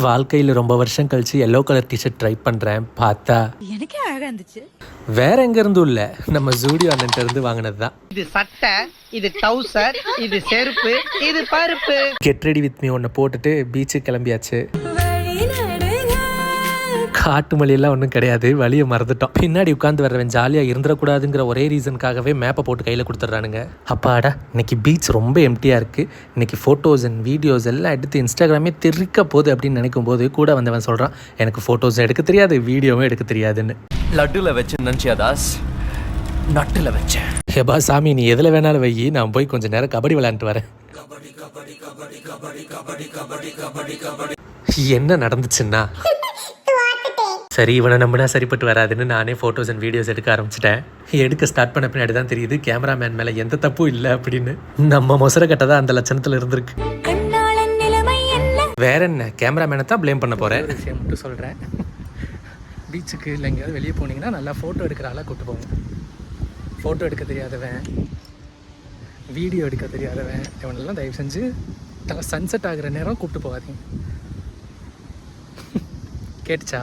வாழ்க்கையில் ரொம்ப வருஷம் கழிச்சு எல்லோ கலர் டிஷர்ட் ட்ரை பண்ணுறேன். பார்த்தா எனக்கே அழகா இருந்துச்சு. வேற எங்க இருந்தும் இல்லை, நம்ம ஜூடியோ அண்ணன்ட்ட இருந்து வாங்கினது தான். இது சட்டை, இது டவுசர், இது செருப்பு, இது பருப்பு. கெட் ரெடி வித் மீ ஒன்று போட்டுட்டு பீச்சுக்கு கிளம்பியாச்சு. காட்டு மலையெல்லாம் ஒன்றும் கிடையாது, வழியை மறந்துட்டோம். பின்னாடி உட்காந்து வர்றவன் ஜாலியாக இருந்துடக்கூடாதுங்கிற ஒரே ரீசனுக்காகவே மேப்பை போட்டு கையில் கொடுத்துட்றானுங்க. அப்பாடா, இன்னைக்கு பீச் ரொம்ப எம்டியாக இருக்குது. இன்னைக்கு ஃபோட்டோஸ் அண்ட் வீடியோஸ் எல்லாம் எடுத்து இன்ஸ்டாகிராமே தெரிக்க போகுது அப்படின்னு நினைக்கும் போது கூட வந்தவன் சொல்கிறான், எனக்கு ஃபோட்டோஸும் எடுக்க தெரியாது, வீடியோவும் எடுக்க தெரியாதுன்னு. லட்டுல வச்சு நினச்சியா தாஸ்? நட்டுல வச்சேன். ஹேபா சாமி, நீ எதில் வேணாலும் வை, நான் போய் கொஞ்சம் நேரம் கபடி விளையாண்டுட்டு வரேன். என்ன நடந்துச்சுன்னா, சரி இவனை நம்பினா சரிப்பட்டு வராதுன்னு நானே ஃபோட்டோஸ் அண்ட் வீடியோஸ் எடுக்க ஆரம்பிச்சிட்டேன். எடுக்க ஸ்டார்ட் பண்ண பின்னாடி தான் தெரியுது கேமராமேன் மேலே எந்த தப்பும் இல்லை அப்படின்னு. நம்ம மொசர கட்டதான் அந்த லட்சணத்தில் இருந்திருக்கு. வேற என்ன, கேமராமேனை தான் ப்ளேம் பண்ண போகிறேன். விஷயம் மட்டும் சொல்கிறேன், பீச்சுக்கு இல்லை எங்கேயாவது வெளியே போனீங்கன்னா நல்லா ஃபோட்டோ எடுக்கிற ஆளாக கூப்பிட்டு போங்க. ஃபோட்டோ எடுக்க தெரியாதவன், வீடியோ எடுக்க தெரியாதவன், இவனெல்லாம் தயவு செஞ்சு சன்செட் ஆகிற நேரம் கூப்பிட்டு போகாதீங்க. கேட்டுச்சா?